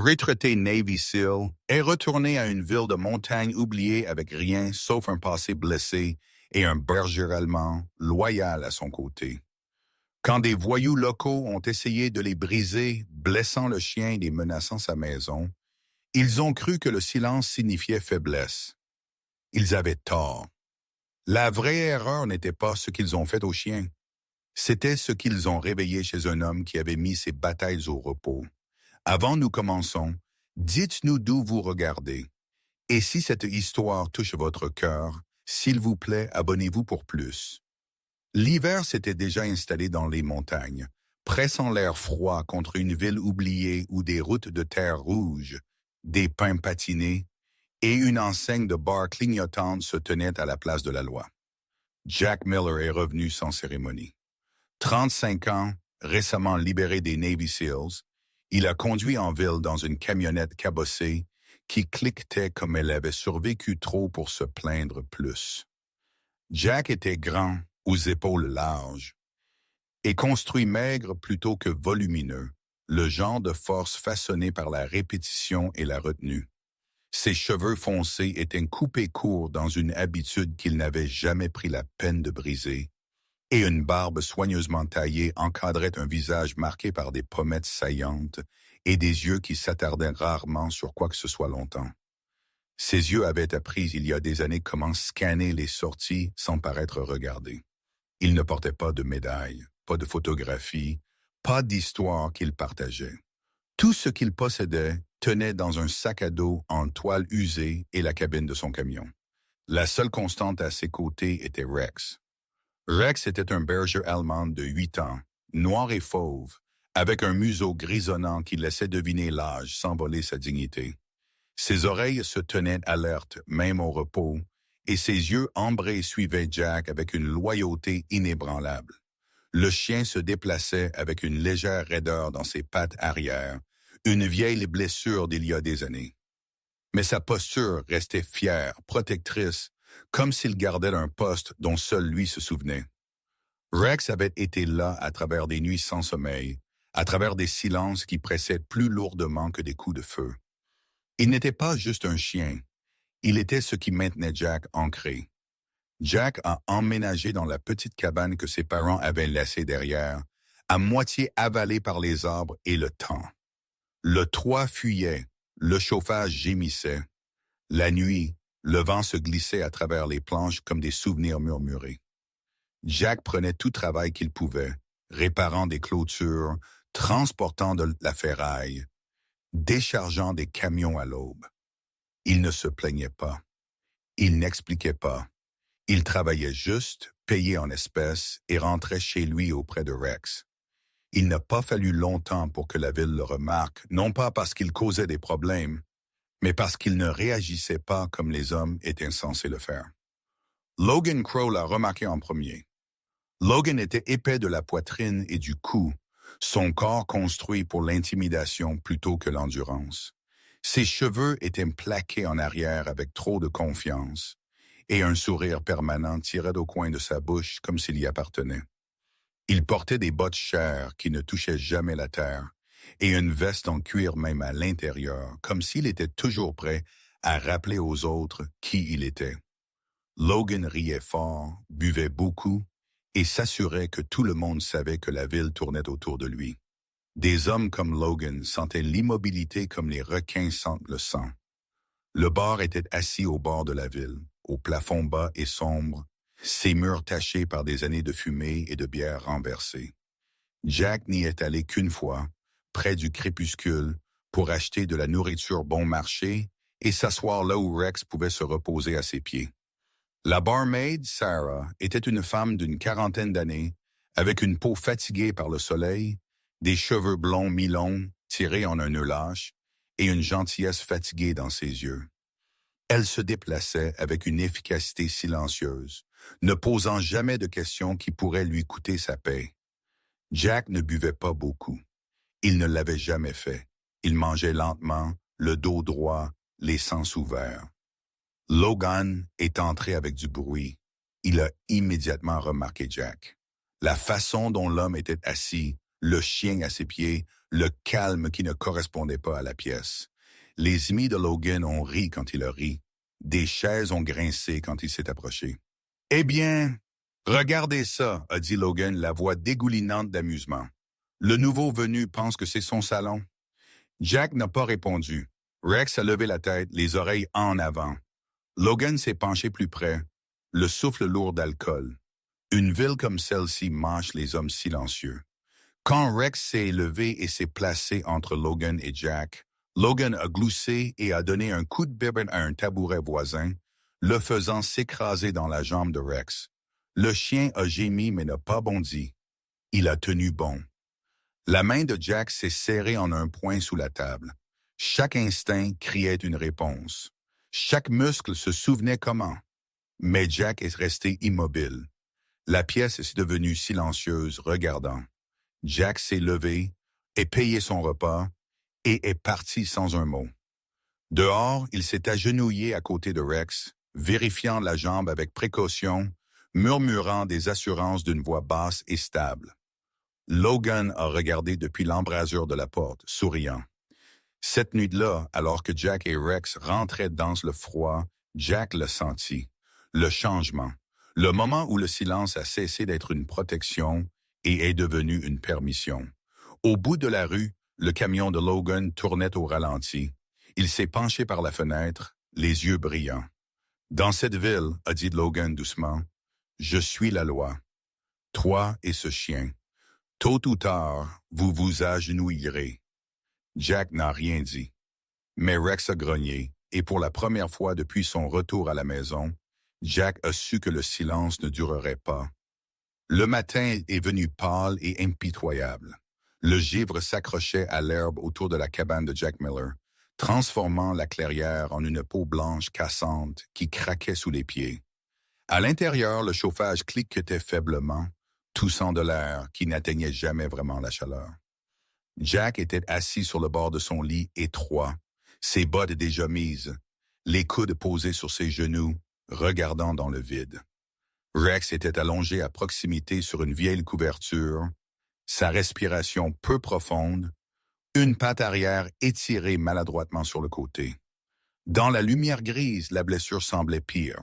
retraité Navy SEAL, est retourné à une ville de montagne oubliée avec rien sauf un passé blessé et un berger allemand loyal à son côté. Quand des voyous locaux ont essayé de les briser, blessant le chien et les menaçant sa maison, ils ont cru que le silence signifiait faiblesse. Ils avaient tort. La vraie erreur n'était pas ce qu'ils ont fait au chien. C'était ce qu'ils ont réveillé chez un homme qui avait mis ses batailles au repos. Avant nous commençons, dites-nous d'où vous regardez. Et si cette histoire touche votre cœur, s'il vous plaît, abonnez-vous pour plus. L'hiver s'était déjà installé dans les montagnes, pressant l'air froid contre une ville oubliée où des routes de terre rouge, des pins patinés et une enseigne de bar clignotante se tenaient à la place de la loi. Jack Miller est revenu sans cérémonie. 35 ans, récemment libéré des Navy SEALs, il a conduit en ville dans une camionnette cabossée qui cliquetait comme elle avait survécu trop pour se plaindre plus. Jack était grand, aux épaules larges, et construit maigre plutôt que volumineux, le genre de force façonnée par la répétition et la retenue. Ses cheveux foncés étaient coupés courts dans une habitude qu'il n'avait jamais pris la peine de briser, et une barbe soigneusement taillée encadrait un visage marqué par des pommettes saillantes et des yeux qui s'attardaient rarement sur quoi que ce soit longtemps. Ses yeux avaient appris il y a des années comment scanner les sorties sans paraître regardés. Il ne portait pas de médaille, pas de photographie, pas d'histoire qu'il partageait. Tout ce qu'il possédait tenait dans un sac à dos en toile usée et la cabine de son camion. La seule constante à ses côtés était Rex. Rex était un berger allemand de 8 ans, noir et fauve, avec un museau grisonnant qui laissait deviner l'âge sans voler sa dignité. Ses oreilles se tenaient alertes, même au repos, et ses yeux ambrés suivaient Jack avec une loyauté inébranlable. Le chien se déplaçait avec une légère raideur dans ses pattes arrière, une vieille blessure d'il y a des années. Mais sa posture restait fière, protectrice, comme s'il gardait un poste dont seul lui se souvenait. Rex avait été là à travers des nuits sans sommeil, à travers des silences qui pressaient plus lourdement que des coups de feu. Il n'était pas juste un chien, il était ce qui maintenait Jack ancré. Jack a emménagé dans la petite cabane que ses parents avaient laissée derrière, à moitié avalée par les arbres et le temps. Le toit fuyait, le chauffage gémissait. La nuit, le vent se glissait à travers les planches comme des souvenirs murmurés. Jack prenait tout travail qu'il pouvait, réparant des clôtures, transportant de la ferraille, déchargeant des camions à l'aube. Il ne se plaignait pas. Il n'expliquait pas. Il travaillait juste, payé en espèces, et rentrait chez lui auprès de Rex. Il n'a pas fallu longtemps pour que la ville le remarque, non pas parce qu'il causait des problèmes, mais parce qu'il ne réagissait pas comme les hommes étaient censés le faire. Logan Crow l'a remarqué en premier. Logan était épais de la poitrine et du cou, son corps construit pour l'intimidation plutôt que l'endurance. Ses cheveux étaient plaqués en arrière avec trop de confiance, et un sourire permanent tirait au coin de sa bouche comme s'il y appartenait. Il portait des bottes chères qui ne touchaient jamais la terre, et une veste en cuir même à l'intérieur, comme s'il était toujours prêt à rappeler aux autres qui il était. Logan riait fort, buvait beaucoup, et s'assurait que tout le monde savait que la ville tournait autour de lui. Des hommes comme Logan sentaient l'immobilité comme les requins sentent le sang. Le bar était assis au bord de la ville, au plafond bas et sombre, ses murs tachés par des années de fumée et de bière renversée. Jack n'y est allé qu'une fois, près du crépuscule, pour acheter de la nourriture bon marché et s'asseoir là où Rex pouvait se reposer à ses pieds. La barmaid, Sarah, était une femme d'une 40aine d'années, avec une peau fatiguée par le soleil, des cheveux blonds mi-longs tirés en un nœud lâche et une gentillesse fatiguée dans ses yeux. Elle se déplaçait avec une efficacité silencieuse, ne posant jamais de questions qui pourraient lui coûter sa paix. Jack ne buvait pas beaucoup. Il ne l'avait jamais fait. Il mangeait lentement, le dos droit, les sens ouverts. Logan est entré avec du bruit. Il a immédiatement remarqué Jack. La façon dont l'homme était assis, le chien à ses pieds, le calme qui ne correspondait pas à la pièce. Les amis de Logan ont ri quand il a ri. Des chaises ont grincé quand il s'est approché. « Eh bien, regardez ça, a dit Logan, la voix dégoulinante d'amusement. Le nouveau venu pense que c'est son salon. » Jack n'a pas répondu. Rex a levé la tête, les oreilles en avant. Logan s'est penché plus près, le souffle lourd d'alcool. Une ville comme celle-ci mâche les hommes silencieux. Quand Rex s'est levé et s'est placé entre Logan et Jack, Logan a gloussé et a donné un coup de bibine à un tabouret voisin, le faisant s'écraser dans la jambe de Rex. Le chien a gémi mais n'a pas bondi. Il a tenu bon. La main de Jack s'est serrée en un point sous la table. Chaque instinct criait une réponse. Chaque muscle se souvenait comment. Mais Jack est resté immobile. La pièce est devenue silencieuse, regardant. Jack s'est levé, et payé son repas, et est parti sans un mot. Dehors, il s'est agenouillé à côté de Rex, vérifiant la jambe avec précaution, murmurant des assurances d'une voix basse et stable. Logan a regardé depuis l'embrasure de la porte, souriant. Cette nuit-là, alors que Jack et Rex rentraient dans le froid, Jack le sentit. Le changement. Le moment où le silence a cessé d'être une protection et est devenu une permission. Au bout de la rue, le camion de Logan tournait au ralenti. Il s'est penché par la fenêtre, les yeux brillants. « Dans cette ville, a dit Logan doucement, je suis la loi. Toi et ce chien. Tôt ou tard, vous vous agenouillerez. » Jack n'a rien dit. Mais Rex a grogné, et pour la première fois depuis son retour à la maison, Jack a su que le silence ne durerait pas. Le matin est venu pâle et impitoyable. Le givre s'accrochait à l'herbe autour de la cabane de Jack Miller, transformant la clairière en une peau blanche cassante qui craquait sous les pieds. À l'intérieur, le chauffage cliquetait faiblement, toussant de l'air qui n'atteignait jamais vraiment la chaleur. Jack était assis sur le bord de son lit étroit, ses bottes déjà mises, les coudes posés sur ses genoux, regardant dans le vide. Rex était allongé à proximité sur une vieille couverture, sa respiration peu profonde, une patte arrière étirée maladroitement sur le côté. Dans la lumière grise, la blessure semblait pire.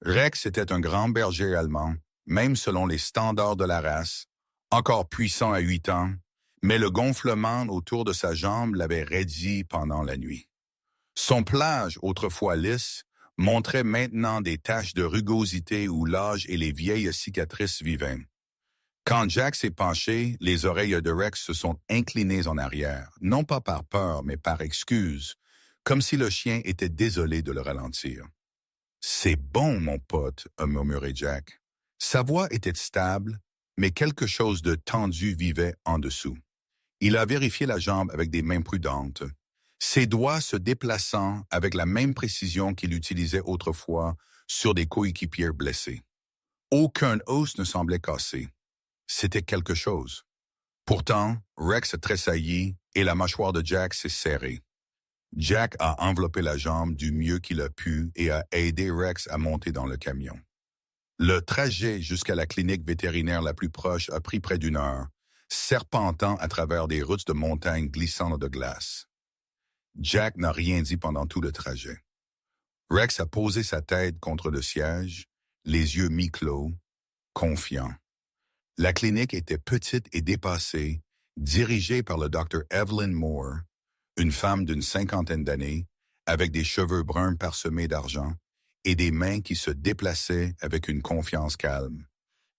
Rex était un grand berger allemand, même selon les standards de la race, encore puissant à 8 ans, mais le gonflement autour de sa jambe l'avait raidi pendant la nuit. Son pelage, autrefois lisse, montrait maintenant des taches de rugosité où l'âge et les vieilles cicatrices vivaient. Quand Jack s'est penché, les oreilles de Rex se sont inclinées en arrière, non pas par peur, mais par excuse, comme si le chien était désolé de le ralentir. « C'est bon, mon pote, » a murmuré Jack. Sa voix était stable, mais quelque chose de tendu vivait en dessous. Il a vérifié la jambe avec des mains prudentes, ses doigts se déplaçant avec la même précision qu'il utilisait autrefois sur des coéquipiers blessés. Aucun os ne semblait cassé. C'était quelque chose. Pourtant, Rex a tressailli et la mâchoire de Jack s'est serrée. Jack a enveloppé la jambe du mieux qu'il a pu et a aidé Rex à monter dans le camion. Le trajet jusqu'à la clinique vétérinaire la plus proche a pris près d'1 heure, serpentant à travers des routes de montagne glissantes de glace. Jack n'a rien dit pendant tout le trajet. Rex a posé sa tête contre le siège, les yeux mi-clos, confiant. La clinique était petite et dépassée, dirigée par le Dr. Evelyn Moore, une femme d'une 50aine d'années, avec des cheveux bruns parsemés d'argent et des mains qui se déplaçaient avec une confiance calme.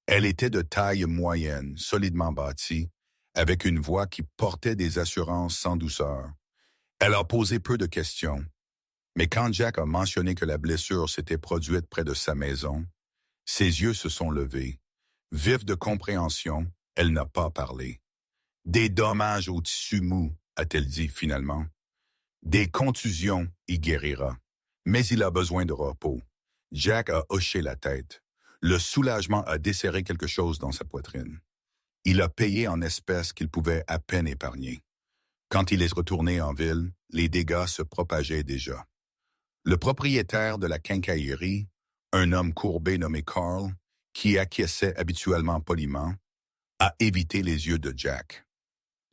Elle était de taille moyenne, solidement bâtie, avec une voix qui portait des assurances sans douceur. Elle a posé peu de questions, mais quand Jack a mentionné que la blessure s'était produite près de sa maison, ses yeux se sont levés. Vif de compréhension, elle n'a pas parlé. « Des dommages au tissu mou », a-t-elle dit finalement. « Des contusions, il guérira. Mais il a besoin de repos. » Jack a hoché la tête. Le soulagement a desserré quelque chose dans sa poitrine. Il a payé en espèces qu'il pouvait à peine épargner. Quand il est retourné en ville, les dégâts se propageaient déjà. Le propriétaire de la quincaillerie, un homme courbé nommé Carl, qui acquiesçait habituellement poliment, a évité les yeux de Jack.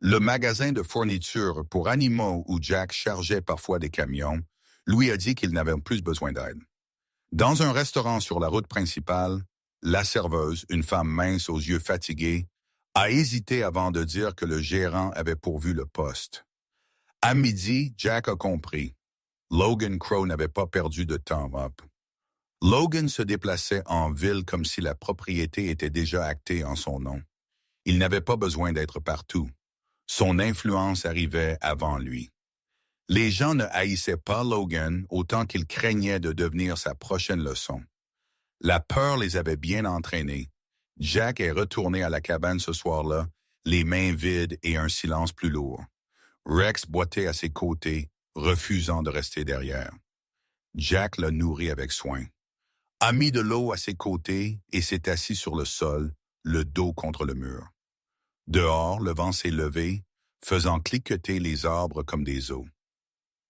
Le magasin de fournitures pour animaux où Jack chargeait parfois des camions lui a dit qu'il n'avait plus besoin d'aide. Dans un restaurant sur la route principale, la serveuse, une femme mince aux yeux fatigués, a hésité avant de dire que le gérant avait pourvu le poste. À midi, Jack a compris. Logan Crow n'avait pas perdu de temps. Logan se déplaçait en ville comme si la propriété était déjà actée en son nom. Il n'avait pas besoin d'être partout. Son influence arrivait avant lui. Les gens ne haïssaient pas Logan autant qu'ils craignaient de devenir sa prochaine leçon. La peur les avait bien entraînés. Jack est retourné à la cabane ce soir-là, les mains vides et un silence plus lourd. Rex boitait à ses côtés, refusant de rester derrière. Jack l'a nourri avec soin, a mis de l'eau à ses côtés et s'est assis sur le sol, le dos contre le mur. Dehors, le vent s'est levé, faisant cliqueter les arbres comme des os.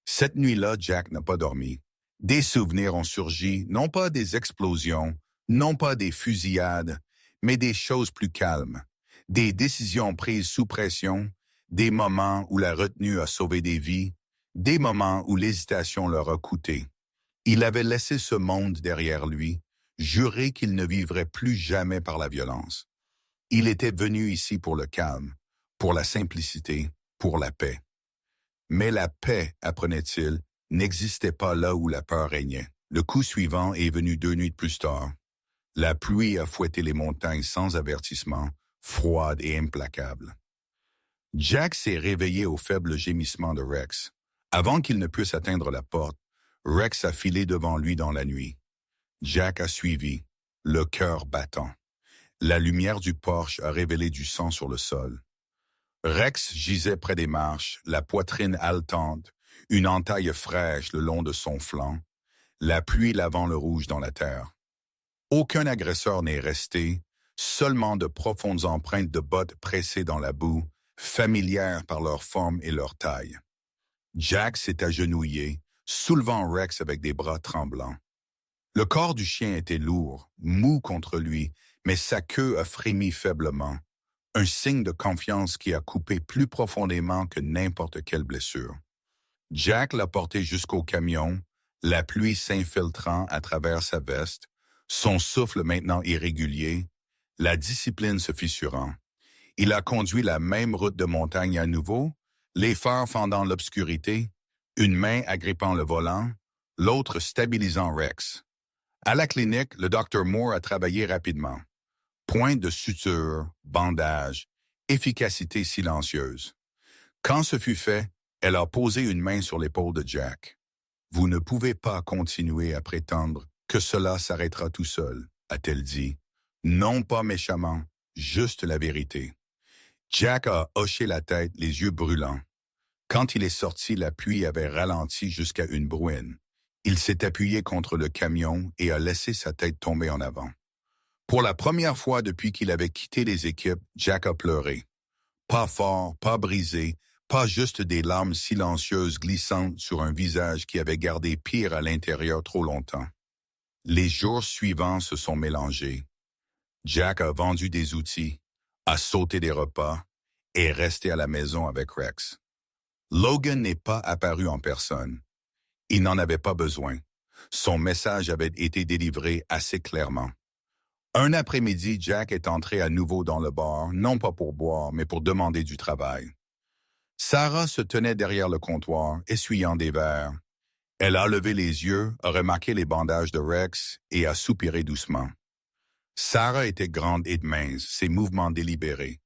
Cette nuit-là, Jack n'a pas dormi. Des souvenirs ont surgi, non pas des explosions, non pas des fusillades, mais des choses plus calmes, des décisions prises sous pression, des moments où la retenue a sauvé des vies, des moments où l'hésitation leur a coûté. Il avait laissé ce monde derrière lui, juré qu'il ne vivrait plus jamais par la violence. Il était venu ici pour le calme, pour la simplicité, pour la paix. Mais la paix, apprenait-il, n'existait pas là où la peur régnait. Le coup suivant est venu 2 nuits plus tard. La pluie a fouetté les montagnes sans avertissement, froide et implacable. Jack s'est réveillé au faible gémissement de Rex. Avant qu'il ne puisse atteindre la porte, Rex a filé devant lui dans la nuit. Jack a suivi, le cœur battant. La lumière du porche a révélé du sang sur le sol. Rex gisait près des marches, la poitrine haletante, une entaille fraîche le long de son flanc, la pluie lavant le rouge dans la terre. Aucun agresseur n'est resté, seulement de profondes empreintes de bottes pressées dans la boue, familières par leur forme et leur taille. Jack s'est agenouillé, soulevant Rex avec des bras tremblants. Le corps du chien était lourd, mou contre lui, mais sa queue a frémi faiblement. Un signe de confiance qui a coupé plus profondément que n'importe quelle blessure. Jack l'a porté jusqu'au camion, la pluie s'infiltrant à travers sa veste, son souffle maintenant irrégulier, la discipline se fissurant. Il a conduit la même route de montagne à nouveau, les phares fendant l'obscurité, une main agrippant le volant, l'autre stabilisant Rex. À la clinique, le docteur Moore a travaillé rapidement. Point de suture, bandage, efficacité silencieuse. Quand ce fut fait, elle a posé une main sur l'épaule de Jack. « Vous ne pouvez pas continuer à prétendre que cela s'arrêtera tout seul, » a-t-elle dit. Non pas méchamment, juste la vérité. Jack a hoché la tête, les yeux brûlants. Quand il est sorti, la pluie avait ralenti jusqu'à une bruine. Il s'est appuyé contre le camion et a laissé sa tête tomber en avant. Pour la première fois depuis qu'il avait quitté les équipes, Jack a pleuré. Pas fort, pas brisé, pas juste des larmes silencieuses glissantes sur un visage qui avait gardé pire à l'intérieur trop longtemps. Les jours suivants se sont mélangés. Jack a vendu des outils, a sauté des repas et est resté à la maison avec Rex. Logan n'est pas apparu en personne. Il n'en avait pas besoin. Son message avait été délivré assez clairement. Un après-midi, Jack est entré à nouveau dans le bar, non pas pour boire, mais pour demander du travail. Sarah se tenait derrière le comptoir, essuyant des verres. Elle a levé les yeux, a remarqué les bandages de Rex et a soupiré doucement. Sarah était grande et mince, ses mouvements délibérés.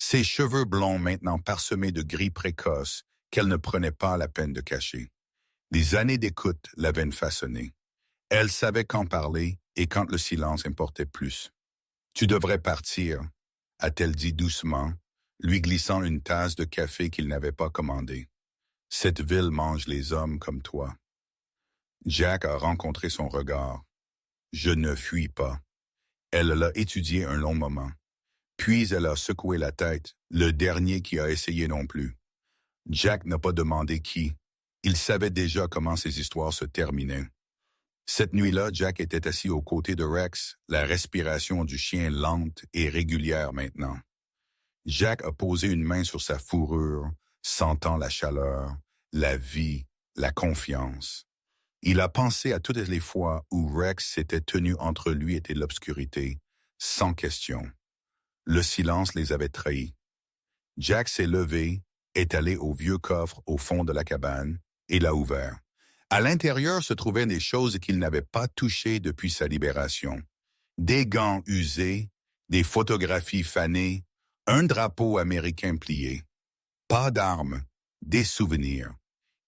Ses cheveux blonds maintenant parsemés de gris précoces qu'elle ne prenait pas la peine de cacher. Des années d'écoute l'avaient façonnée. Elle savait quand parler et quand le silence importait plus. « Tu devrais partir », a-t-elle dit doucement, lui glissant une tasse de café qu'il n'avait pas commandée. « Cette ville mange les hommes comme toi. » Jack a rencontré son regard. « Je ne fuis pas. » Elle l'a étudié un long moment. Puis elle a secoué la tête, le dernier qui a essayé non plus. Jack n'a pas demandé qui. Il savait déjà comment ces histoires se terminaient. Cette nuit-là, Jack était assis aux côtés de Rex, la respiration du chien lente et régulière maintenant. Jack a posé une main sur sa fourrure, sentant la chaleur, la vie, la confiance. Il a pensé à toutes les fois où Rex s'était tenu entre lui et l'obscurité, sans question. Le silence les avait trahis. Jack s'est levé, est allé au vieux coffre au fond de la cabane et l'a ouvert. À l'intérieur se trouvaient des choses qu'il n'avait pas touchées depuis sa libération. Des gants usés, des photographies fanées, un drapeau américain plié. Pas d'armes, des souvenirs.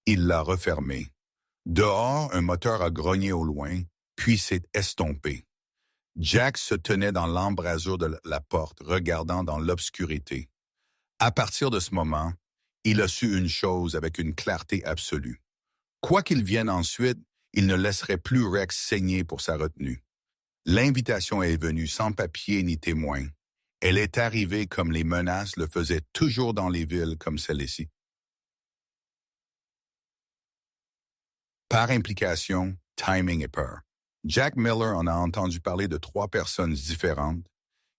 Il l'a refermé. Dehors, un moteur a grogné au loin, puis s'est estompé. Jack se tenait dans l'embrasure de la porte, regardant dans l'obscurité. À partir de ce moment, il a su une chose avec une clarté absolue. Quoi qu'il vienne ensuite, il ne laisserait plus Rex saigner pour sa retenue. L'invitation est venue sans papier ni témoin. Elle est arrivée comme les menaces le faisaient toujours dans les villes comme celle-ci. Par implication, timing et peur. Jack Miller en a entendu parler de 3 personnes différentes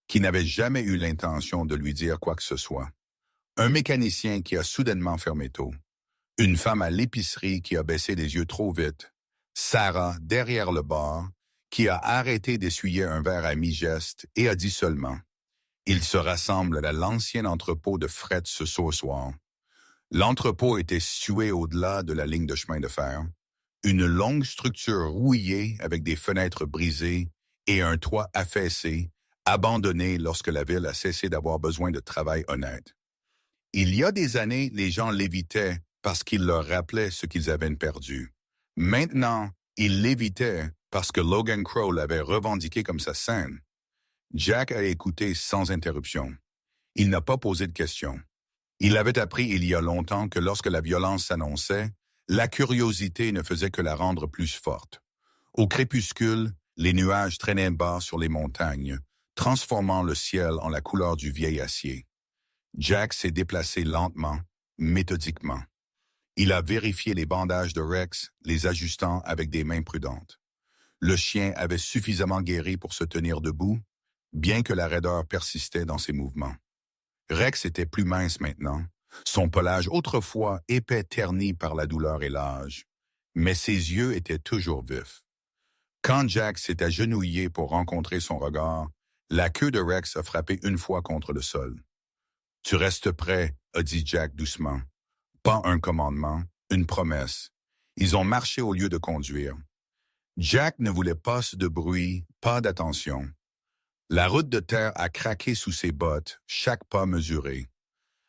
qui n'avaient jamais eu l'intention de lui dire quoi que ce soit. Un mécanicien qui a soudainement fermé tôt. Une femme à l'épicerie qui a baissé les yeux trop vite. Sarah, derrière le bar, qui a arrêté d'essuyer un verre à mi-geste et a dit seulement « Il se rassemble à l'ancien entrepôt de fret ce soir. » L'entrepôt était situé au-delà de la ligne de chemin de fer. Une longue structure rouillée avec des fenêtres brisées et un toit affaissé, abandonné lorsque la ville a cessé d'avoir besoin de travail honnête. Il y a des années, les gens l'évitaient parce qu'il leur rappelait ce qu'ils avaient perdu. Maintenant, ils l'évitaient parce que Logan Crow l'avait revendiqué comme sa scène. Jack a écouté sans interruption. Il n'a pas posé de questions. Il avait appris il y a longtemps que lorsque la violence s'annonçait, la curiosité ne faisait que la rendre plus forte. Au crépuscule, les nuages traînaient bas sur les montagnes, transformant le ciel en la couleur du vieil acier. Jack s'est déplacé lentement, méthodiquement. Il a vérifié les bandages de Rex, les ajustant avec des mains prudentes. Le chien avait suffisamment guéri pour se tenir debout, bien que la raideur persistait dans ses mouvements. Rex était plus mince maintenant, son pelage autrefois épais terni par la douleur et l'âge, mais ses yeux étaient toujours vifs. Quand Jack s'est agenouillé pour rencontrer son regard, la queue de Rex a frappé une fois contre le sol. « Tu restes prêt », a dit Jack doucement. Pas un commandement, une promesse. Ils ont marché au lieu de conduire. Jack ne voulait pas de bruit, pas d'attention. La route de terre a craqué sous ses bottes, chaque pas mesuré.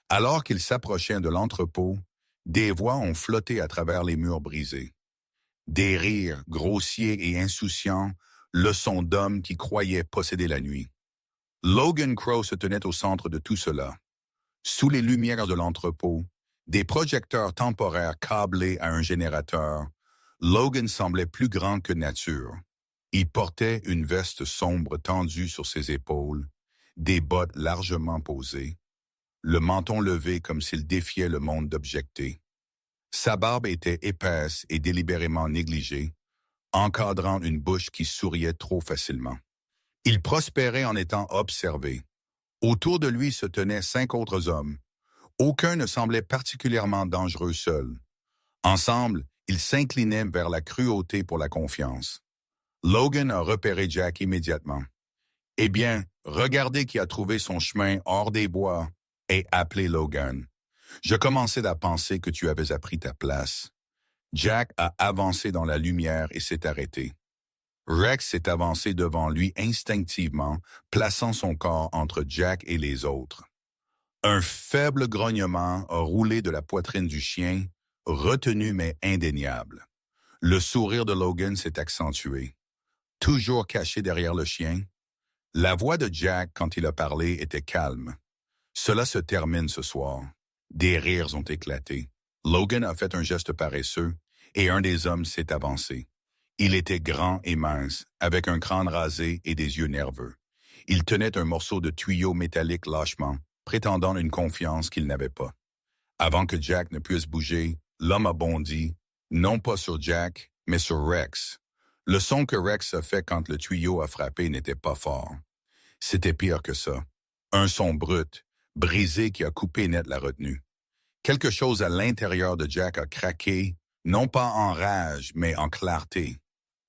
Alors qu'il s'approchait de l'entrepôt, des voix ont flotté à travers les murs brisés. Des rires, grossiers et insouciants, leçons d'hommes qui croyaient posséder la nuit. Logan Crow se tenait au centre de tout cela. Sous les lumières de l'entrepôt, des projecteurs temporaires câblés à un générateur, Logan semblait plus grand que nature. Il portait une veste sombre tendue sur ses épaules, des bottes largement posées, le menton levé comme s'il défiait le monde d'objecter. Sa barbe était épaisse et délibérément négligée, encadrant une bouche qui souriait trop facilement. Il prospérait en étant observé. Autour de lui se tenaient 5 autres hommes. Aucun ne semblait particulièrement dangereux seul. Ensemble, ils s'inclinaient vers la cruauté pour la confiance. Logan a repéré Jack immédiatement. « Eh bien, regardez qui a trouvé son chemin hors des bois et appelé Logan. Je commençais à penser que tu avais appris ta place. » Jack a avancé dans la lumière et s'est arrêté. Rex s'est avancé devant lui instinctivement, plaçant son corps entre Jack et les autres. Un faible grognement a roulé de la poitrine du chien, retenu mais indéniable. Le sourire de Logan s'est accentué. Toujours caché derrière le chien, la voix de Jack, quand il a parlé, était calme. Cela se termine ce soir. Des rires ont éclaté. Logan a fait un geste paresseux et un des hommes s'est avancé. Il était grand et mince, avec un crâne rasé et des yeux nerveux. Il tenait un morceau de tuyau métallique lâchement, prétendant une confiance qu'il n'avait pas. Avant que Jack ne puisse bouger, l'homme a bondi, non pas sur Jack, mais sur Rex. Le son que Rex a fait quand le tuyau a frappé n'était pas fort. C'était pire que ça. Un son brut, brisé qui a coupé net la retenue. Quelque chose à l'intérieur de Jack a craqué, non pas en rage, mais en clarté.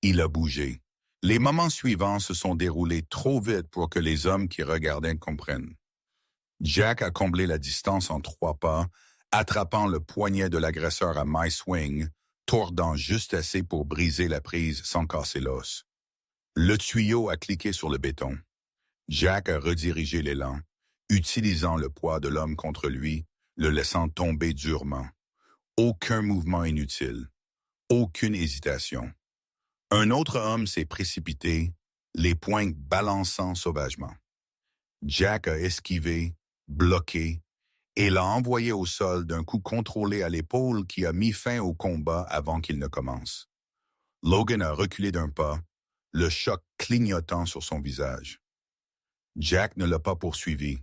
Il a bougé. Les moments suivants se sont déroulés trop vite pour que les hommes qui regardaient comprennent. Jack a comblé la distance en 3 pas, attrapant le poignet de l'agresseur à mi-swing, tordant juste assez pour briser la prise sans casser l'os. Le tuyau a cliqué sur le béton. Jack a redirigé l'élan, utilisant le poids de l'homme contre lui, le laissant tomber durement. Aucun mouvement inutile, aucune hésitation. Un autre homme s'est précipité, les poings balançant sauvagement. Jack a esquivé, bloqué, et l'a envoyé au sol d'un coup contrôlé à l'épaule qui a mis fin au combat avant qu'il ne commence. Logan a reculé d'un pas, le choc clignotant sur son visage. Jack ne l'a pas poursuivi.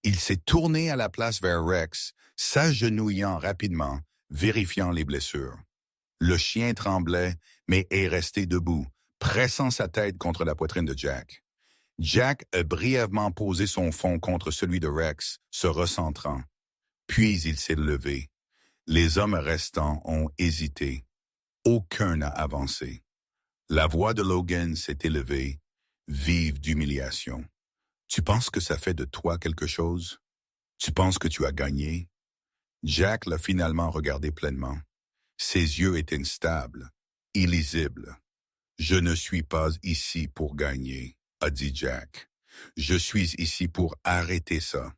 Il s'est tourné à la place vers Rex, s'agenouillant rapidement, vérifiant les blessures. Le chien tremblait, mais est resté debout, pressant sa tête contre la poitrine de Jack. Jack a brièvement posé son front contre celui de Rex, se recentrant. Puis il s'est levé. Les hommes restants ont hésité. Aucun n'a avancé. La voix de Logan s'est élevée, vive d'humiliation. « Tu penses que ça fait de toi quelque chose? Tu penses que tu as gagné? » Jack l'a finalement regardé pleinement. Ses yeux étaient instables, illisibles. « Je ne suis pas ici pour gagner, » a dit Jack. « Je suis ici pour arrêter ça. »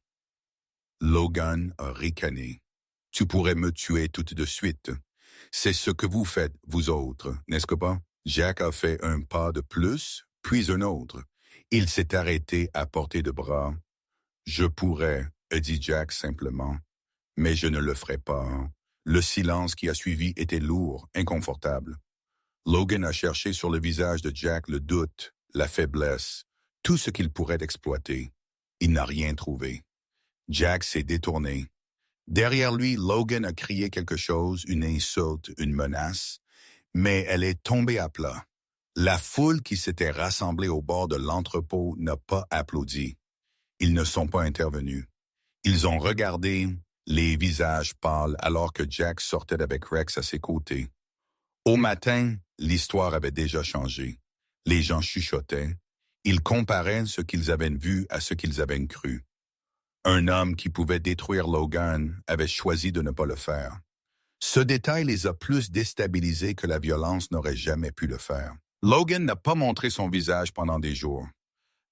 Logan a ricané. « Tu pourrais me tuer tout de suite. C'est ce que vous faites, vous autres, n'est-ce pas? » Jack a fait un pas de plus, puis un autre. Il s'est arrêté à portée de bras. « Je pourrais, » a dit Jack simplement, « mais je ne le ferai pas. » Le silence qui a suivi était lourd, inconfortable. Logan a cherché sur le visage de Jack le doute, la faiblesse, tout ce qu'il pourrait exploiter. Il n'a rien trouvé. Jack s'est détourné. Derrière lui, Logan a crié quelque chose, une insulte, une menace, mais elle est tombée à plat. La foule qui s'était rassemblée au bord de l'entrepôt n'a pas applaudi. Ils ne sont pas intervenus. Ils ont regardé, les visages pâles, alors que Jack sortait avec Rex à ses côtés. Au matin, l'histoire avait déjà changé. Les gens chuchotaient. Ils comparaient ce qu'ils avaient vu à ce qu'ils avaient cru. Un homme qui pouvait détruire Logan avait choisi de ne pas le faire. Ce détail les a plus déstabilisés que la violence n'aurait jamais pu le faire. Logan n'a pas montré son visage pendant des jours.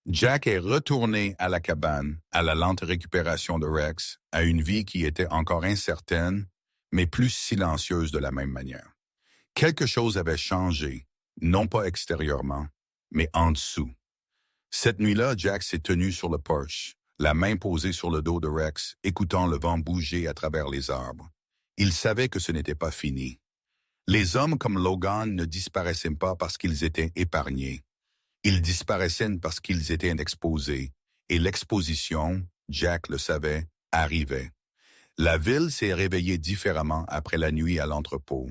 Jack est retourné à la cabane, à la lente récupération de Rex, à une vie qui était encore incertaine, mais plus silencieuse de la même manière. Quelque chose avait changé, non pas extérieurement, mais en dessous. Cette nuit-là, Jack s'est tenu sur le porche, la main posée sur le dos de Rex, écoutant le vent bouger à travers les arbres. Il savait que ce n'était pas fini. Les hommes comme Logan ne disparaissaient pas parce qu'ils étaient épargnés. Ils disparaissaient parce qu'ils étaient exposés, et l'exposition, Jack le savait, arrivait. La ville s'est réveillée différemment après la nuit à l'entrepôt.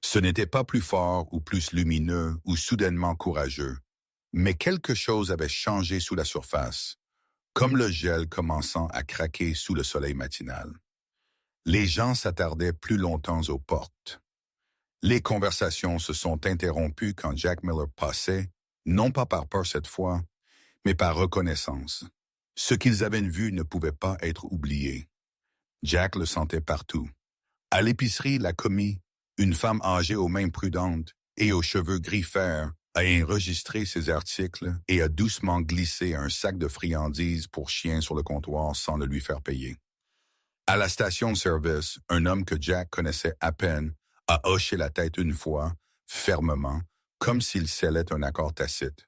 Ce n'était pas plus fort ou plus lumineux ou soudainement courageux, mais quelque chose avait changé sous la surface, comme le gel commençant à craquer sous le soleil matinal. Les gens s'attardaient plus longtemps aux portes. Les conversations se sont interrompues quand Jack Miller passait, non pas par peur cette fois, mais par reconnaissance. Ce qu'ils avaient vu ne pouvait pas être oublié. Jack le sentait partout. À l'épicerie, la commis, une femme âgée aux mains prudentes et aux cheveux gris-fer, a enregistré ses articles et a doucement glissé un sac de friandises pour chien sur le comptoir sans le lui faire payer. À la station-service, un homme que Jack connaissait à peine a hoché la tête une fois, fermement, comme s'il scellait un accord tacite.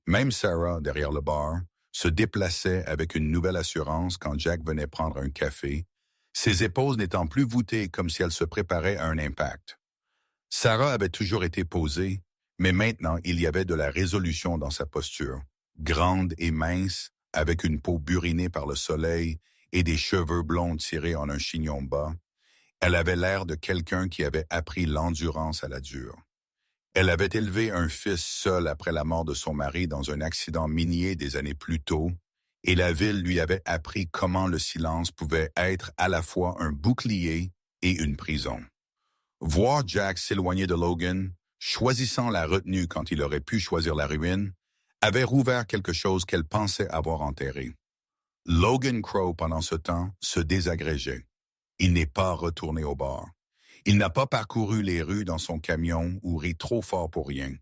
Même Sarah, derrière le bar, se déplaçait avec une nouvelle assurance quand Jack venait prendre un café, ses épaules n'étant plus voûtées comme si elle se préparait à un impact. Sarah avait toujours été posée, mais maintenant il y avait de la résolution dans sa posture, grande et mince, avec une peau burinée par le soleil et des cheveux blonds tirés en un chignon bas. Elle avait l'air de quelqu'un qui avait appris l'endurance à la dure. Elle avait élevé un fils seul après la mort de son mari dans un accident minier des années plus tôt, et la ville lui avait appris comment le silence pouvait être à la fois un bouclier et une prison. Voir Jack s'éloigner de Logan, choisissant la retenue quand il aurait pu choisir la ruine, avait rouvert quelque chose qu'elle pensait avoir enterré. Logan Crow, pendant ce temps, se désagrégeait. Il n'est pas retourné au bar. Il n'a pas parcouru les rues dans son camion ou ri trop fort pour rien.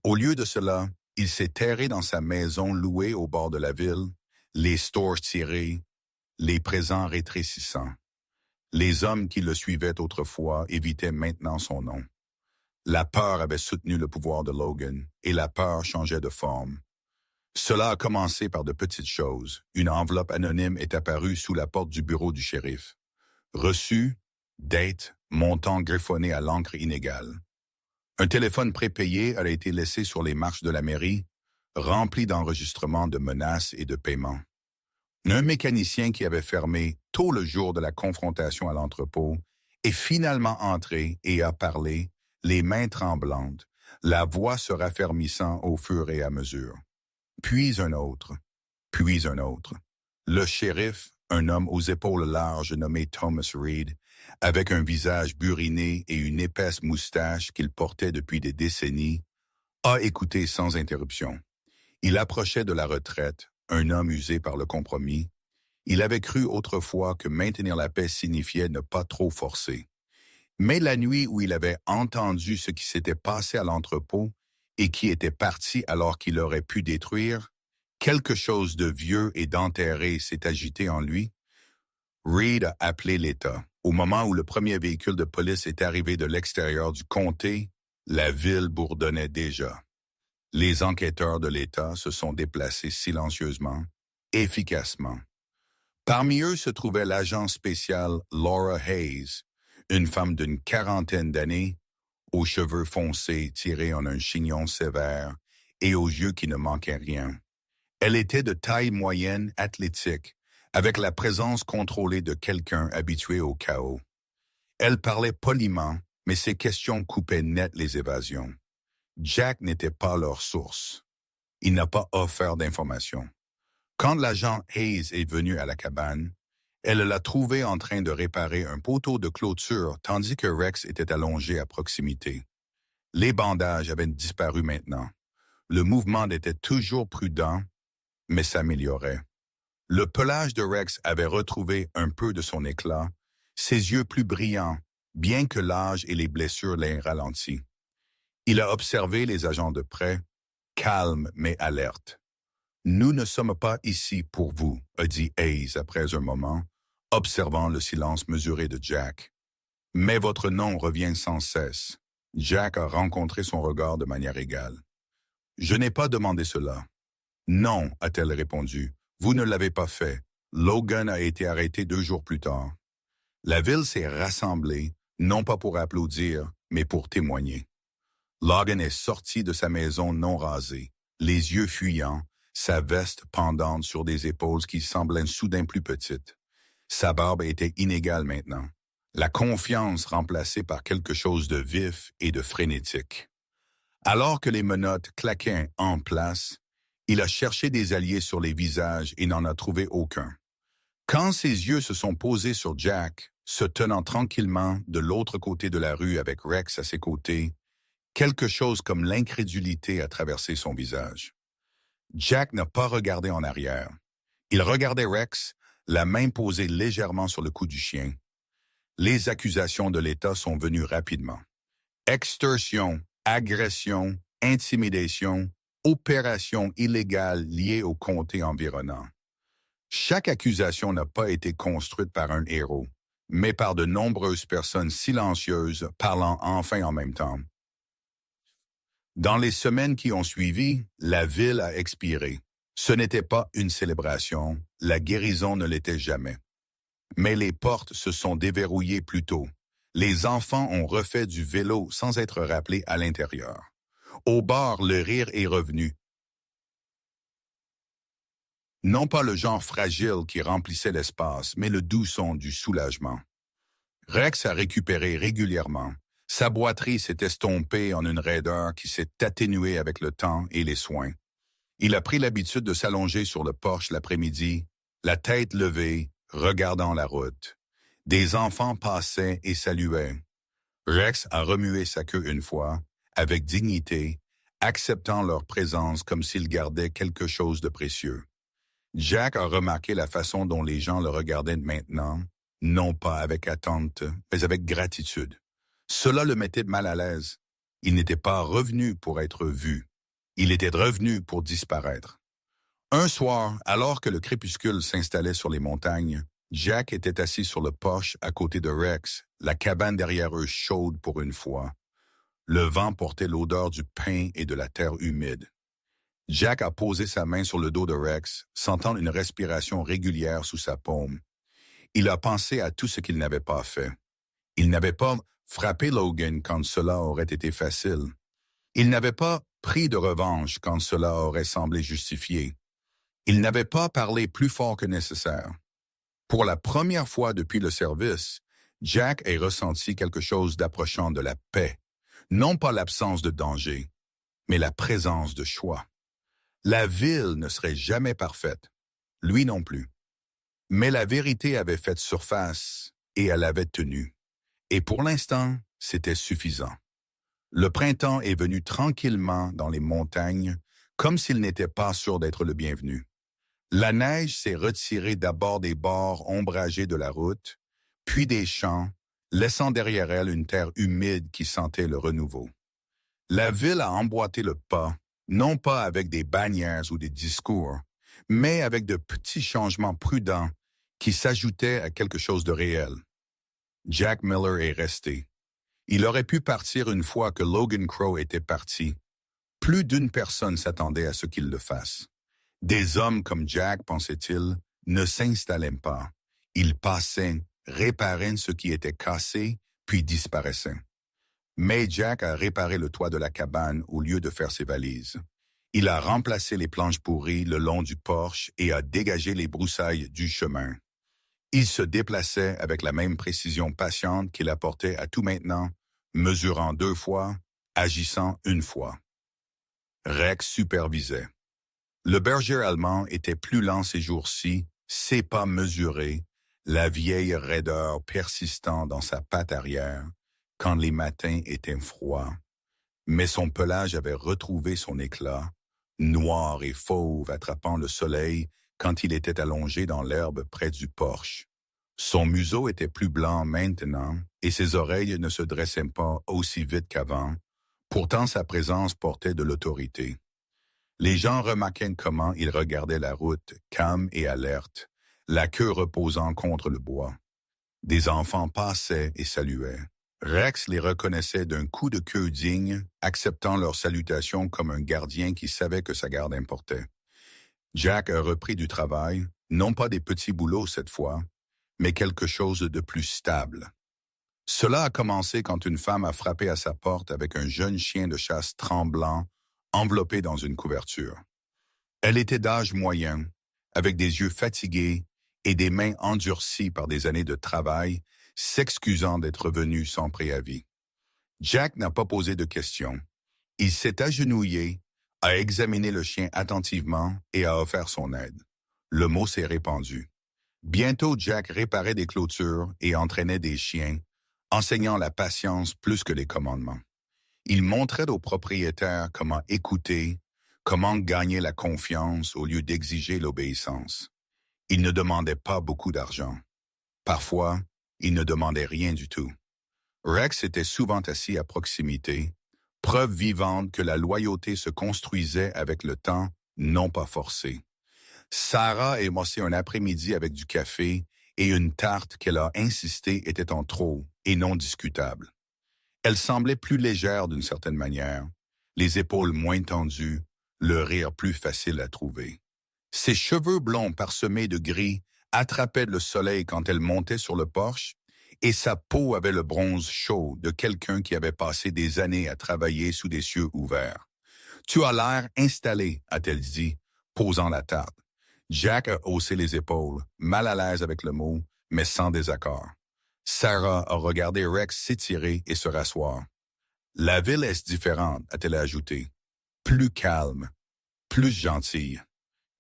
Au lieu de cela, il s'est terré dans sa maison louée au bord de la ville, les stores tirés, les présents rétrécissants. Les hommes qui le suivaient autrefois évitaient maintenant son nom. La peur avait soutenu le pouvoir de Logan, et la peur changeait de forme. Cela a commencé par de petites choses. Une enveloppe anonyme est apparue sous la porte du bureau du shérif. Reçu, date, montant griffonné à l'encre inégale. Un téléphone prépayé a été laissé sur les marches de la mairie, rempli d'enregistrements de menaces et de paiements. Un mécanicien qui avait fermé tôt le jour de la confrontation à l'entrepôt est finalement entré et a parlé, les mains tremblantes, la voix se raffermissant au fur et à mesure. Puis un autre, puis un autre. Le shérif, un homme aux épaules larges nommé Thomas Reed, avec un visage buriné et une épaisse moustache qu'il portait depuis des décennies, a écouté sans interruption. Il approchait de la retraite, un homme usé par le compromis. Il avait cru autrefois que maintenir la paix signifiait ne pas trop forcer. Mais la nuit où il avait entendu ce qui s'était passé à l'entrepôt et qui était parti alors qu'il aurait pu détruire, quelque chose de vieux et d'enterré s'est agité en lui. Reed a appelé l'État. Au moment où le premier véhicule de police est arrivé de l'extérieur du comté, la ville bourdonnait déjà. Les enquêteurs de l'État se sont déplacés silencieusement, efficacement. Parmi eux se trouvait l'agent spécial Laura Hayes, une femme d'une quarantaine d'années, aux cheveux foncés tirés en un chignon sévère et aux yeux qui ne manquaient rien. Elle était de taille moyenne athlétique, avec la présence contrôlée de quelqu'un habitué au chaos. Elle parlait poliment, mais ses questions coupaient net les évasions. Jack n'était pas leur source. Il n'a pas offert d'informations. Quand l'agent Hayes est venu à la cabane, elle l'a trouvé en train de réparer un poteau de clôture tandis que Rex était allongé à proximité. Les bandages avaient disparu maintenant. Le mouvement était toujours prudent, mais s'améliorait. Le pelage de Rex avait retrouvé un peu de son éclat, ses yeux plus brillants, bien que l'âge et les blessures l'aient ralenti. Il a observé les agents de près, calme mais alerte. « Nous ne sommes pas ici pour vous », a dit Hayes après un moment, observant le silence mesuré de Jack. « Mais votre nom revient sans cesse. » Jack a rencontré son regard de manière égale. « Je n'ai pas demandé cela. »« Non », a-t-elle répondu, « vous ne l'avez pas fait. Logan a été arrêté 2 jours plus tard. » La ville s'est rassemblée, non pas pour applaudir, mais pour témoigner. Logan est sorti de sa maison non rasée, les yeux fuyants, sa veste pendante sur des épaules qui semblaient soudain plus petites. Sa barbe était inégale maintenant, la confiance remplacée par quelque chose de vif et de frénétique. Alors que les menottes claquaient en place, il a cherché des alliés sur les visages et n'en a trouvé aucun. Quand ses yeux se sont posés sur Jack, se tenant tranquillement de l'autre côté de la rue avec Rex à ses côtés, quelque chose comme l'incrédulité a traversé son visage. Jack n'a pas regardé en arrière. Il regardait Rex, la main posée légèrement sur le cou du chien. Les accusations de l'État sont venues rapidement. Extorsion, agression, intimidation, opération illégale liée au comté environnant. Chaque accusation n'a pas été construite par un héros, mais par de nombreuses personnes silencieuses parlant enfin en même temps. Dans les semaines qui ont suivi, la ville a expiré. Ce n'était pas une célébration, la guérison ne l'était jamais. Mais les portes se sont déverrouillées plus tôt. Les enfants ont refait du vélo sans être rappelés à l'intérieur. Au bar, le rire est revenu. Non pas le genre fragile qui remplissait l'espace, mais le doux son du soulagement. Rex a récupéré régulièrement. Sa boiterie s'est estompée en une raideur qui s'est atténuée avec le temps et les soins. Il a pris l'habitude de s'allonger sur le porche l'après-midi, la tête levée, regardant la route. Des enfants passaient et saluaient. Rex a remué sa queue une fois, avec dignité, acceptant leur présence comme s'il gardait quelque chose de précieux. Jack a remarqué la façon dont les gens le regardaient maintenant, non pas avec attente, mais avec gratitude. Cela le mettait mal à l'aise. Il n'était pas revenu pour être vu. Il était revenu pour disparaître. Un soir, alors que le crépuscule s'installait sur les montagnes, Jack était assis sur le porche à côté de Rex, la cabane derrière eux chaude pour une fois. Le vent portait l'odeur du pain et de la terre humide. Jack a posé sa main sur le dos de Rex, sentant une respiration régulière sous sa paume. Il a pensé à tout ce qu'il n'avait pas fait. Il n'avait pas frappé Logan quand cela aurait été facile. Il n'avait pas pris de revanche quand cela aurait semblé justifié. Il n'avait pas parlé plus fort que nécessaire. Pour la première fois depuis le service, Jack a ressenti quelque chose d'approchant de la paix. Non pas l'absence de danger, mais la présence de choix. La ville ne serait jamais parfaite, lui non plus. Mais la vérité avait fait surface et elle avait tenu. Et pour l'instant, c'était suffisant. Le printemps est venu tranquillement dans les montagnes, comme s'il n'était pas sûr d'être le bienvenu. La neige s'est retirée d'abord des bords ombragés de la route, puis des champs, laissant derrière elle une terre humide qui sentait le renouveau. La ville a emboîté le pas, non pas avec des bannières ou des discours, mais avec de petits changements prudents qui s'ajoutaient à quelque chose de réel. Jack Miller est resté. Il aurait pu partir une fois que Logan Crow était parti. Plus d'une personne s'attendait à ce qu'il le fasse. Des hommes comme Jack, pensait-il, ne s'installaient pas. Ils passaient, réparaient ce qui était cassé, puis disparaissaient. Mais Jack a réparé le toit de la cabane au lieu de faire ses valises. Il a remplacé les planches pourries le long du porche et a dégagé les broussailles du chemin. Il se déplaçait avec la même précision patiente qu'il apportait à tout maintenant, mesurant 2 fois, agissant 1 fois. Rex supervisait. Le berger allemand était plus lent ces jours-ci, ses pas mesurés, la vieille raideur persistant dans sa patte arrière, quand les matins étaient froids. Mais son pelage avait retrouvé son éclat, noir et fauve attrapant le soleil quand il était allongé dans l'herbe près du porche. Son museau était plus blanc maintenant, et ses oreilles ne se dressaient pas aussi vite qu'avant. Pourtant sa présence portait de l'autorité. Les gens remarquaient comment il regardait la route, calme et alerte, la queue reposant contre le bois. Des enfants passaient et saluaient. Rex les reconnaissait d'un coup de queue digne, acceptant leur salutation comme un gardien qui savait que sa garde importait. Jack a repris du travail, non pas des petits boulots cette fois, mais quelque chose de plus stable. Cela a commencé quand une femme a frappé à sa porte avec un jeune chien de chasse tremblant, enveloppé dans une couverture. Elle était d'âge moyen, avec des yeux fatigués et des mains endurcies par des années de travail, s'excusant d'être venu sans préavis. Jack n'a pas posé de questions. Il s'est agenouillé, a examiné le chien attentivement et a offert son aide. Le mot s'est répandu. Bientôt, Jack réparait des clôtures et entraînait des chiens, enseignant la patience plus que les commandements. Il montrait aux propriétaires comment écouter, comment gagner la confiance au lieu d'exiger l'obéissance. Il ne demandait pas beaucoup d'argent. Parfois, il ne demandait rien du tout. Rex était souvent assis à proximité, preuve vivante que la loyauté se construisait avec le temps, non pas forcée. Sarah a émocé un après-midi avec du café et une tarte qu'elle a insisté était en trop et non discutable. Elle semblait plus légère d'une certaine manière, les épaules moins tendues, le rire plus facile à trouver. Ses cheveux blonds parsemés de gris attrapaient le soleil quand elle montait sur le porche, et sa peau avait le bronze chaud de quelqu'un qui avait passé des années à travailler sous des cieux ouverts. « Tu as l'air installé », a-t-elle dit, posant la tarte. Jack a haussé les épaules, mal à l'aise avec le mot, mais sans désaccord. Sarah a regardé Rex s'étirer et se rasseoir. « La ville est différente », a-t-elle ajouté. « Plus calme, plus gentille.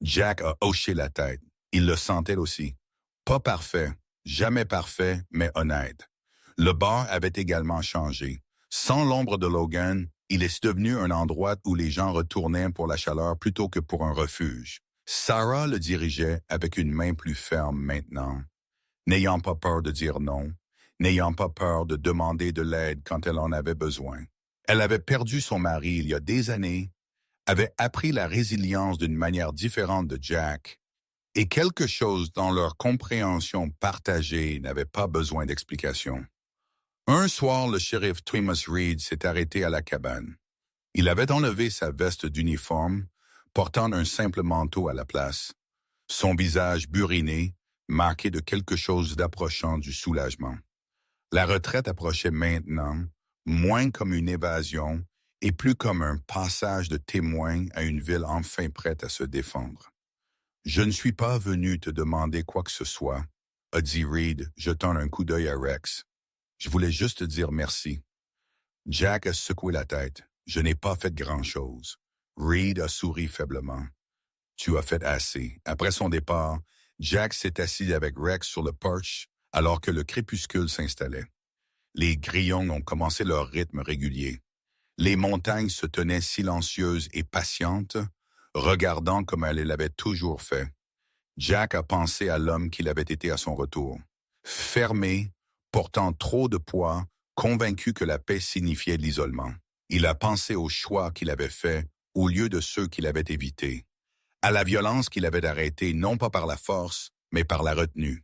Jack a hoché la tête. Il le sentait aussi. Pas parfait, jamais parfait, mais honnête. Le bar avait également changé. Sans l'ombre de Logan, il est devenu un endroit où les gens retournaient pour la chaleur plutôt que pour un refuge. Sarah le dirigeait avec une main plus ferme maintenant, n'ayant pas peur de dire non, n'ayant pas peur de demander de l'aide quand elle en avait besoin. Elle avait perdu son mari il y a des années, avait appris la résilience d'une manière différente de Jack, et quelque chose dans leur compréhension partagée n'avait pas besoin d'explication. Un soir, le shérif Thomas Reed s'est arrêté à la cabane. Il avait enlevé sa veste d'uniforme, portant un simple manteau à la place. Son visage buriné, marqué de quelque chose d'approchant du soulagement. La retraite approchait maintenant, moins comme une évasion et plus comme un passage de témoin à une ville enfin prête à se défendre. « Je ne suis pas venu te demander quoi que ce soit », a dit Reed, jetant un coup d'œil à Rex. « Je voulais juste te dire merci. » Jack a secoué la tête. « Je n'ai pas fait grand-chose. » Reed a souri faiblement. « Tu as fait assez. » Après son départ, Jack s'est assis avec Rex sur le porche alors que le crépuscule s'installait. Les grillons ont commencé leur rythme régulier. Les montagnes se tenaient silencieuses et patientes, regardant comme elle l'avait toujours fait. Jack a pensé à l'homme qu'il avait été à son retour. Fermé, portant trop de poids, convaincu que la paix signifiait l'isolement. Il a pensé aux choix qu'il avait faits au lieu de ceux qu'il avait évités. À la violence qu'il avait arrêtée non pas par la force, mais par la retenue.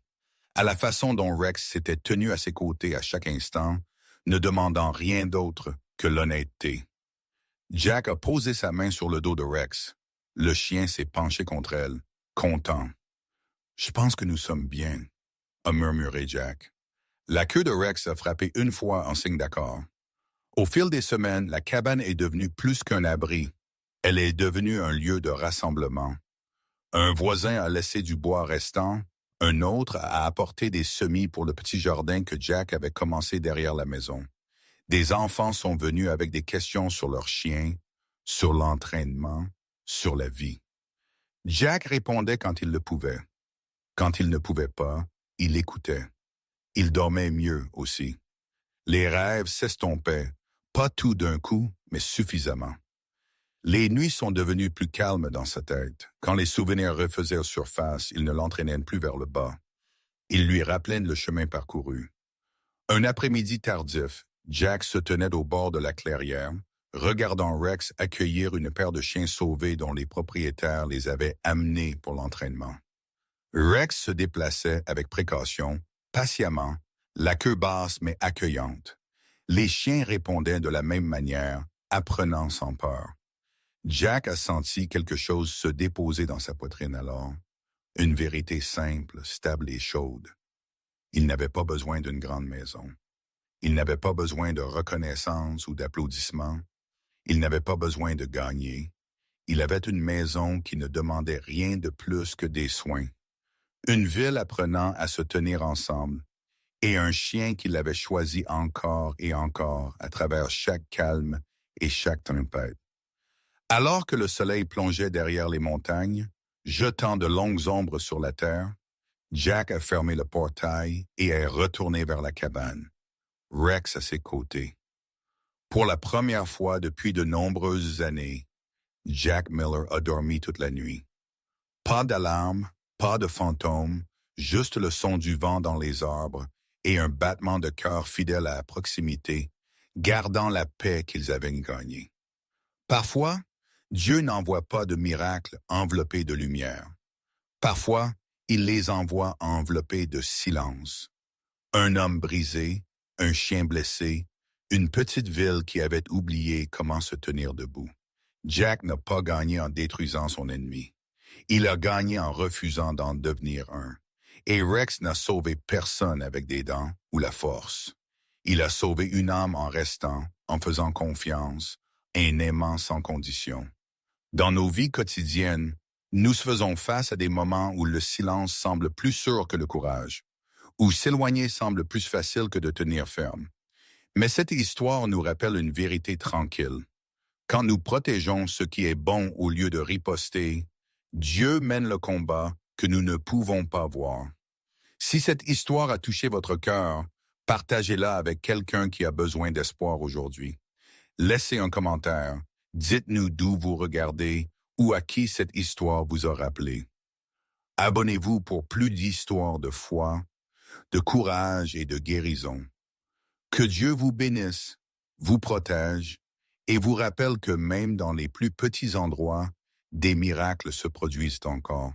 À la façon dont Rex s'était tenu à ses côtés à chaque instant, ne demandant rien d'autre que l'honnêteté. Jack a posé sa main sur le dos de Rex. Le chien s'est penché contre elle, content. « Je pense que nous sommes bien », a murmuré Jack. La queue de Rex a frappé une fois en signe d'accord. Au fil des semaines, la cabane est devenue plus qu'un abri. Elle est devenue un lieu de rassemblement. Un voisin a laissé du bois restant, un autre a apporté des semis pour le petit jardin que Jack avait commencé derrière la maison. Des enfants sont venus avec des questions sur leur chien, sur l'entraînement, sur la vie. Jack répondait quand il le pouvait. Quand il ne pouvait pas, il écoutait. Il dormait mieux aussi. Les rêves s'estompaient, pas tout d'un coup, mais suffisamment. Les nuits sont devenues plus calmes dans sa tête. Quand les souvenirs refaisaient surface, ils ne l'entraînaient plus vers le bas. Ils lui rappelaient le chemin parcouru. Un après-midi tardif, Jack se tenait au bord de la clairière, regardant Rex accueillir une paire de chiens sauvés dont les propriétaires les avaient amenés pour l'entraînement. Rex se déplaçait avec précaution, patiemment, la queue basse mais accueillante. Les chiens répondaient de la même manière, apprenant sans peur. Jack a senti quelque chose se déposer dans sa poitrine alors, une vérité simple, stable et chaude. Il n'avait pas besoin d'une grande maison. Il n'avait pas besoin de reconnaissance ou d'applaudissements. Il n'avait pas besoin de gagner. Il avait une maison qui ne demandait rien de plus que des soins. Une ville apprenant à se tenir ensemble et un chien qu'il avait choisi encore et encore à travers chaque calme et chaque tempête. Alors que le soleil plongeait derrière les montagnes, jetant de longues ombres sur la terre, Jack a fermé le portail et est retourné vers la cabane, Rex à ses côtés. Pour la première fois depuis de nombreuses années, Jack Miller a dormi toute la nuit. Pas d'alarme, pas de fantôme, juste le son du vent dans les arbres et un battement de cœur fidèle à la proximité, gardant la paix qu'ils avaient gagnée. Parfois, Dieu n'envoie pas de miracles enveloppés de lumière. Parfois, il les envoie enveloppés de silence. Un homme brisé, un chien blessé, une petite ville qui avait oublié comment se tenir debout. Jack n'a pas gagné en détruisant son ennemi. Il a gagné en refusant d'en devenir un. Et Rex n'a sauvé personne avec des dents ou la force. Il a sauvé une âme en restant, en faisant confiance, et en aimant sans condition. Dans nos vies quotidiennes, nous faisons face à des moments où le silence semble plus sûr que le courage, où s'éloigner semble plus facile que de tenir ferme. Mais cette histoire nous rappelle une vérité tranquille. Quand nous protégeons ce qui est bon au lieu de riposter, Dieu mène le combat que nous ne pouvons pas voir. Si cette histoire a touché votre cœur, partagez-la avec quelqu'un qui a besoin d'espoir aujourd'hui. Laissez un commentaire, dites-nous d'où vous regardez ou à qui cette histoire vous a rappelé. Abonnez-vous pour plus d'histoires de foi, de courage et de guérison. Que Dieu vous bénisse, vous protège et vous rappelle que même dans les plus petits endroits, des miracles se produisent encore.